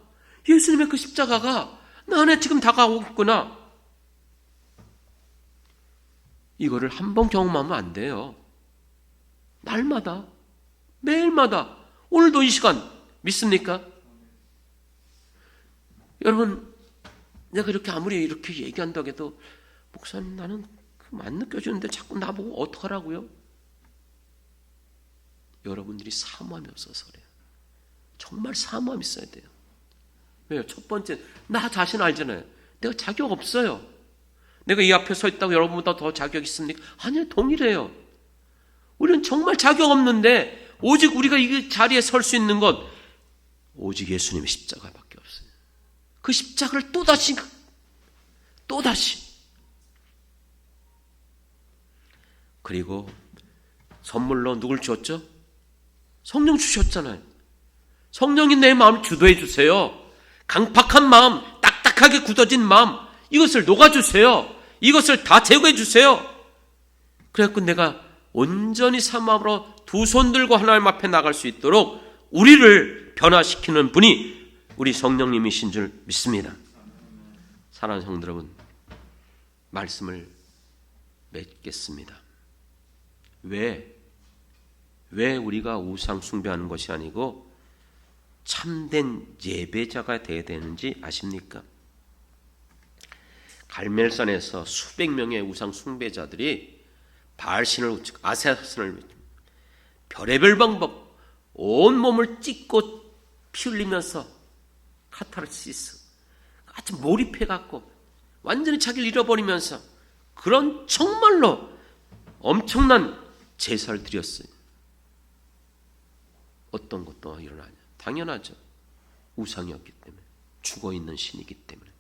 예수님의 그 십자가가 나 안에 지금 다가오고 있구나. 이거를 한 번 경험하면 안 돼요. 날마다, 매일마다, 오늘도 이 시간 믿습니까? 여러분, 내가 이렇게 아무리 이렇게 얘기한다고 해도 목사님 나는 안 느껴지는데 자꾸 나보고 어떡하라고요? 여러분들이 사모함이 없어서 그래요. 정말 사모함이 있어야 돼요. 왜요? 첫 번째, 나 자신 알잖아요. 내가 자격 없어요. 내가 이 앞에 서 있다고 여러분보다 더 자격 있습니까? 아니요, 동일해요. 우리는 정말 자격 없는데 오직 우리가 이 자리에 설 수 있는 것 오직 예수님의 십자가밖에 없어요. 그 십자가를 또다시 그리고 선물로 누굴 주었죠? 성령 주셨잖아요. 성령이 내 마음을 주도해 주세요. 강팍한 마음, 딱딱하게 굳어진 마음 이것을 녹아주세요. 이것을 다 제거해 주세요. 그래갖고 내가 온전히 사모함으로 두 손 들고 하나님 앞에 나갈 수 있도록 우리를 변화시키는 분이 우리 성령님이신 줄 믿습니다. 사랑하는 성도 여러분, 말씀을 맺겠습니다. 왜 우리가 우상 숭배하는 것이 아니고 참된 예배자가 되어야 되는지 아십니까? 갈멜산에서 수백 명의 우상 숭배자들이 바알신을 아세라신을 별의별 방법 온몸을 찢고 피 흘리면서 카타르시스 아주 몰입해갖고 완전히 자기를 잃어버리면서 그런 정말로 엄청난 제사를 드렸어요. 어떤 것도 일어나냐? 당연하죠. 우상이었기 때문에, 죽어있는 신이기 때문에.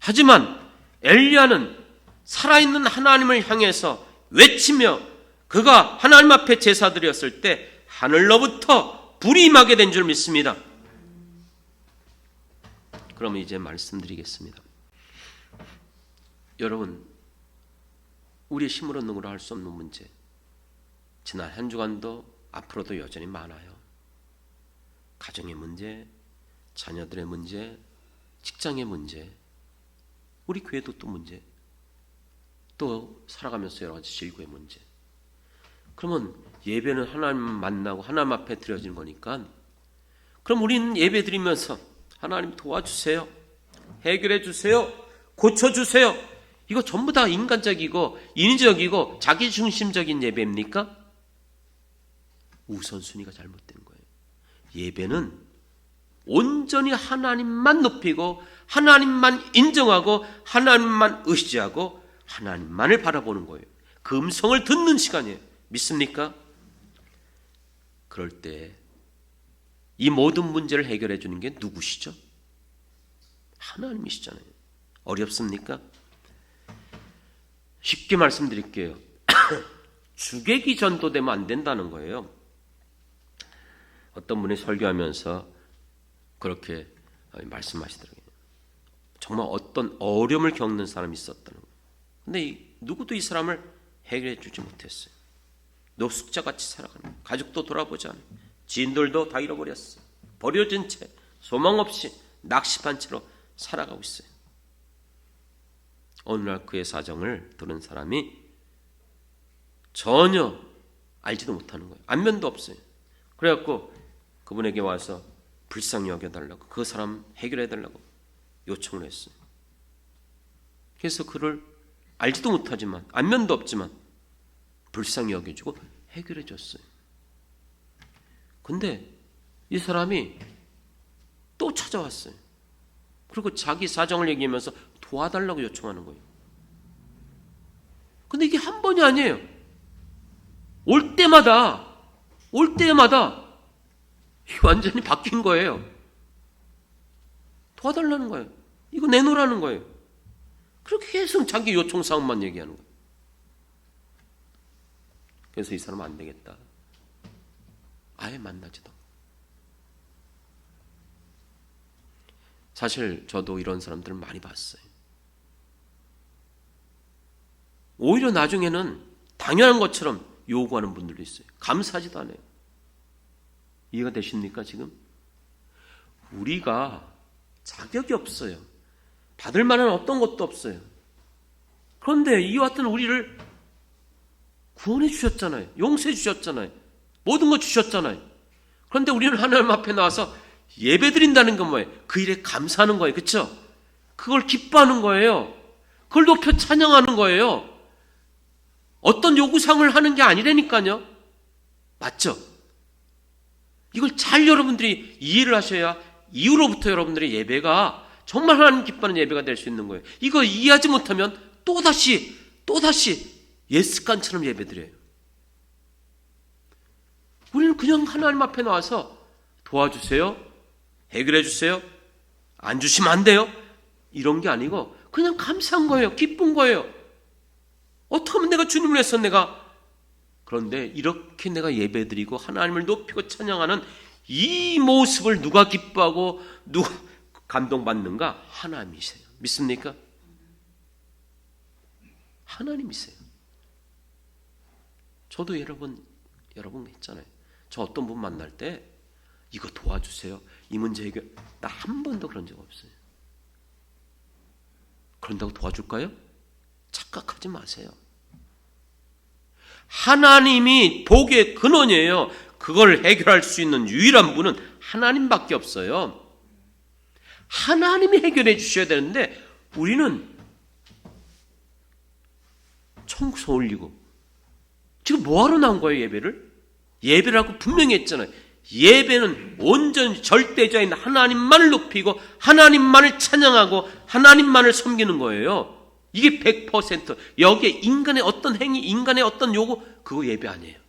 하지만 엘리야는 살아있는 하나님을 향해서 외치며 그가 하나님 앞에 제사 드렸을 때 하늘로부터 불이 임하게 된 줄 믿습니다. 그럼 이제 말씀드리겠습니다. 여러분, 우리의 힘으로 능으로 할 수 없는 문제, 지난 한 주간도 앞으로도 여전히 많아요. 가정의 문제, 자녀들의 문제, 직장의 문제, 우리 교회도 또 문제, 또 살아가면서 여러 가지 질고의 문제. 그러면 예배는 하나님 만나고 하나님 앞에 드려지는 거니까 그럼 우리는 예배 드리면서 하나님 도와주세요, 해결해 주세요, 고쳐주세요. 이거 전부 다 인간적이고 인위적이고 자기중심적인 예배입니까? 우선순위가 잘못된 거예요. 예배는 온전히 하나님만 높이고 하나님만 인정하고 하나님만 의지하고 하나님만을 바라보는 거예요. 그 음성을 듣는 시간이에요. 믿습니까? 그럴 때 이 모든 문제를 해결해 주는 게 누구시죠? 하나님이시잖아요. 어렵습니까? 쉽게 말씀드릴게요. 주객이 전도되면 안 된다는 거예요. 어떤 분이 설교하면서 그렇게 말씀하시더라고요. 정말 어떤 어려움을 겪는 사람이 있었다는 거예요. 근데 누구도 이 사람을 해결해 주지 못했어요. 노숙자같이 살아가는 거예요. 가족도 돌아보지 않아요. 지인들도 다 잃어버렸어요. 버려진 채 소망 없이 낙심한 채로 살아가고 있어요. 어느 날 그의 사정을 들은 사람이 전혀 알지도 못하는 거예요. 안면도 없어요. 그래갖고 그분에게 와서 불쌍히 여겨달라고, 그 사람 해결해달라고 요청을 했어요. 그래서 그를 알지도 못하지만 안면도 없지만 불쌍히 여겨주고 해결해줬어요. 근데 이 사람이 또 찾아왔어요. 그리고 자기 사정을 얘기하면서 도와달라고 요청하는 거예요. 근데 이게 한 번이 아니에요. 올 때마다 완전히 바뀐 거예요. 도와달라는 거예요. 이거 내놓으라는 거예요. 그렇게 계속 자기 요청사항만 얘기하는 거예요. 그래서 이 사람은 안 되겠다. 아예 만나지도. 사실 저도 이런 사람들을 많이 봤어요. 오히려 나중에는 당연한 것처럼 요구하는 분들도 있어요. 감사하지도 않아요. 이해가 되십니까 지금? 우리가 자격이 없어요. 받을 만한 어떤 것도 없어요. 그런데 이와 같은 우리를 구원해 주셨잖아요. 용서해 주셨잖아요. 모든 거 주셨잖아요. 그런데 우리는 하나님 앞에 나와서 예배 드린다는 건 뭐예요? 그 일에 감사하는 거예요. 그렇죠? 그걸 기뻐하는 거예요. 그걸 높여 찬양하는 거예요. 어떤 요구사항을 하는 게 아니라니까요. 맞죠? 이걸 잘 여러분들이 이해를 하셔야 이후로부터 여러분들의 예배가 정말 하나님 기뻐하는 예배가 될 수 있는 거예요. 이거 이해하지 못하면 또다시 예습관처럼 예배드려요. 우리는 그냥 하나님 앞에 나와서 도와주세요, 해결해 주세요, 안 주시면 안 돼요, 이런 게 아니고 그냥 감사한 거예요. 기쁜 거예요. 어떻게 하면 내가 주님을 위해서 그런데 이렇게 내가 예배드리고 하나님을 높이고 찬양하는 이 모습을 누가 기뻐하고 누가 감동받는가? 하나님이세요. 믿습니까? 하나님이세요. 저도 여러분 했잖아요. 저 어떤 분 만날 때 이거 도와주세요, 이 문제 해결, 나 한 번도 그런 적 없어요. 그런다고 도와줄까요? 착각하지 마세요. 하나님이 복의 근원이에요. 그걸 해결할 수 있는 유일한 분은 하나님밖에 없어요. 하나님이 해결해 주셔야 되는데 우리는 청소 올리고 지금 뭐하러 나온 거예요? 예배라고 분명히 했잖아요. 예배는 온전히 절대자인 하나님만을 높이고 하나님만을 찬양하고 하나님만을 섬기는 거예요. 이게 100%. 여기에 인간의 어떤 행위, 인간의 어떤 요구, 그거 예배 아니에요.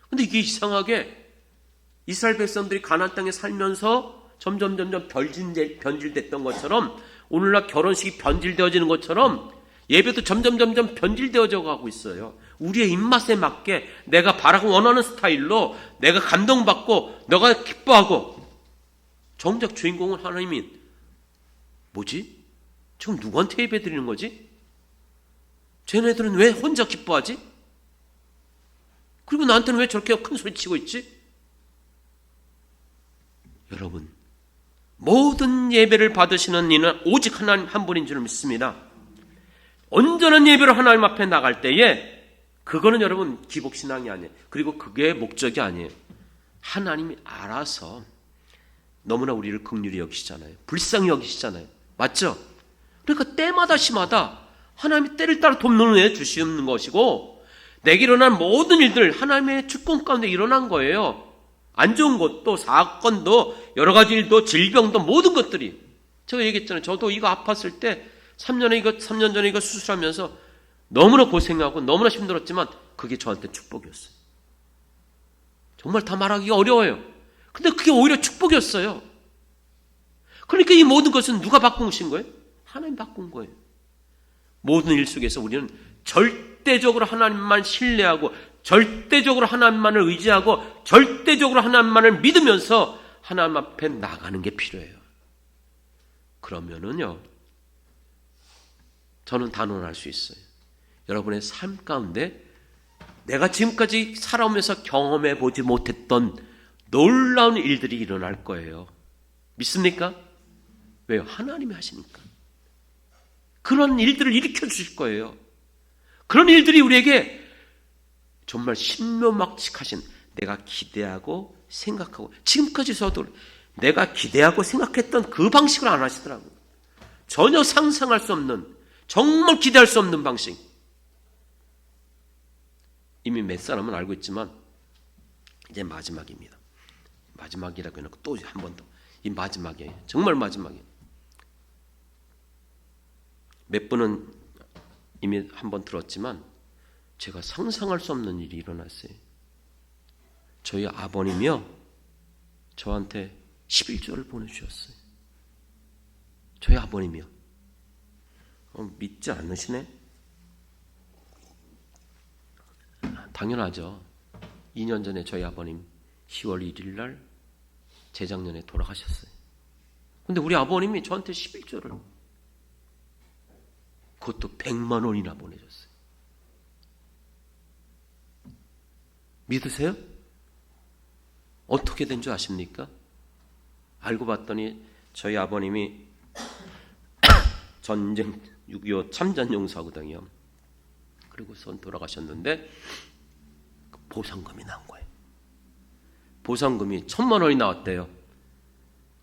근데 이게 이상하게 이스라엘 백성들이 가나안 땅에 살면서 점점 변질됐던 것처럼 오늘날 결혼식이 변질되어지는 것처럼 예배도 점점 변질되어져 가고 있어요. 우리의 입맛에 맞게 내가 바라고 원하는 스타일로 내가 감동받고 너가 기뻐하고, 정작 주인공은 하나님인, 뭐지? 지금 누구한테 예배 드리는 거지? 쟤네들은 왜 혼자 기뻐하지? 그리고 나한테는 왜 저렇게 큰 소리 치고 있지? 여러분, 모든 예배를 받으시는 이는 오직 하나님 한 분인 줄 믿습니다. 온전한 예배로 하나님 앞에 나갈 때에 그거는 여러분 기복신앙이 아니에요. 그리고 그게 목적이 아니에요. 하나님이 알아서 너무나 우리를 긍휼히 여기시잖아요. 불쌍히 여기시잖아요. 맞죠? 그러니까 때마다 시마다 하나님이 때를 따라 돕는 은혜 주시는 것이고, 내게 일어난 모든 일들 하나님의 주권 가운데 일어난 거예요. 안 좋은 것도, 사건도, 여러 가지 일도, 질병도, 모든 것들이. 제가 얘기했잖아요. 저도 이거 아팠을 때 3년 전에 이거 수술하면서 너무나 고생하고 너무나 힘들었지만 그게 저한테 축복이었어요. 정말 다 말하기가 어려워요. 근데 그게 오히려 축복이었어요. 그러니까 이 모든 것은 누가 바꾸신 거예요? 하나님 바꾼 거예요. 모든 일 속에서 우리는 절대적으로 하나님만 신뢰하고 절대적으로 하나님만을 의지하고 절대적으로 하나님만을 믿으면서 하나님 앞에 나가는 게 필요해요. 그러면은요, 저는 단언할 수 있어요. 여러분의 삶 가운데 내가 지금까지 살아오면서 경험해 보지 못했던 놀라운 일들이 일어날 거예요. 믿습니까? 왜요? 하나님이 하시니까. 그런 일들을 일으켜 주실 거예요. 그런 일들이 우리에게 정말 신묘막측하신, 내가 기대하고 생각하고, 지금까지 저도 내가 기대하고 생각했던 그 방식을 안 하시더라고요. 전혀 상상할 수 없는, 정말 기대할 수 없는 방식. 이미 몇 사람은 알고 있지만 이제 마지막입니다. 마지막이라고 해놓고 또 한 번 더. 이 마지막이에요. 정말 마지막이에요. 몇 분은 이미 한 번 들었지만 제가 상상할 수 없는 일이 일어났어요. 저희 아버님이요, 저한테 11조를 보내주셨어요. 저희 아버님이요. 믿지 않으시네? 당연하죠. 2년 전에 저희 아버님 10월 1일 날 재작년에 돌아가셨어요. 근데 우리 아버님이 저한테 11조를, 그것도 100만 원이나 보내줬어요. 믿으세요? 어떻게 된 줄 아십니까? 알고 봤더니 저희 아버님이 전쟁 6.25 참전용사거든요. 그리고선 돌아가셨는데 보상금이 나온 거예요. 보상금이 1,000만 원이 나왔대요.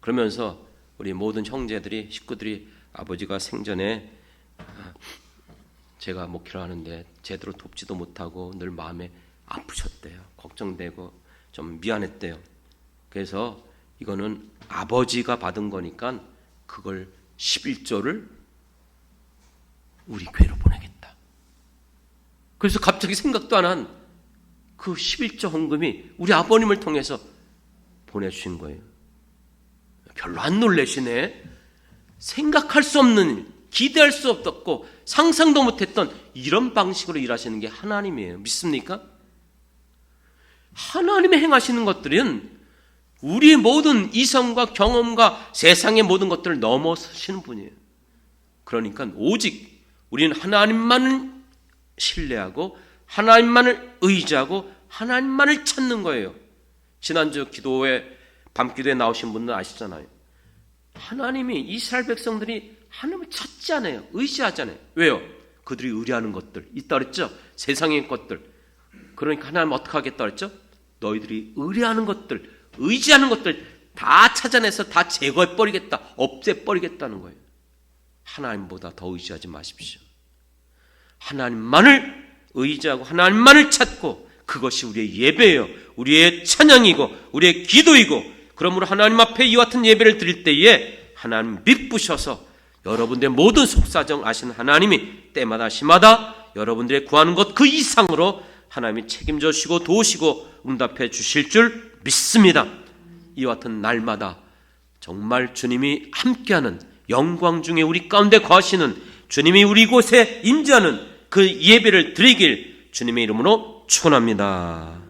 그러면서 우리 모든 형제들이, 식구들이 아버지가 생전에 제가 목회를 하는데 제대로 돕지도 못하고 늘 마음에 아프셨대요. 걱정되고 좀 미안했대요. 그래서 이거는 아버지가 받은 거니까 그걸 11조를 우리 교회로 보내겠다. 그래서 갑자기 생각도 안 한 그 11조 헌금이 우리 아버님을 통해서 보내주신 거예요. 별로 안 놀라시네. 생각할 수 없는, 기대할 수 없었고 상상도 못했던 이런 방식으로 일하시는 게 하나님이에요. 믿습니까? 하나님이 행하시는 것들은 우리의 모든 이성과 경험과 세상의 모든 것들을 넘어서시는 분이에요. 그러니까 오직 우리는 하나님만을 신뢰하고 하나님만을 의지하고 하나님만을 찾는 거예요. 지난주 기도회, 밤기도에 나오신 분들 아시잖아요. 하나님이, 이스라엘 백성들이 하나님을 찾지 않아요. 의지하지 않아요. 왜요? 그들이 의뢰하는 것들 있다 그랬죠? 세상의 것들. 그러니까 하나님 어떻게 하겠다 그랬죠? 너희들이 의뢰하는 것들, 의지하는 것들 다 찾아내서 다 제거해버리겠다, 없애버리겠다는 거예요. 하나님보다 더 의지하지 마십시오. 하나님만을 의지하고 하나님만을 찾고, 그것이 우리의 예배예요. 우리의 찬양이고 우리의 기도이고, 그러므로 하나님 앞에 이와 같은 예배를 드릴 때에 하나님 믿으셔서 여러분들의 모든 속사정 아시는 하나님이 때마다 시마다 여러분들의 구하는 것 그 이상으로 하나님이 책임져 주시고 도우시고 응답해 주실 줄 믿습니다. 이와 같은 날마다 정말 주님이 함께하는 영광 중에 우리 가운데 거하시는 주님이 우리 곳에 임재하는 그 예배를 드리길 주님의 이름으로 축원합니다.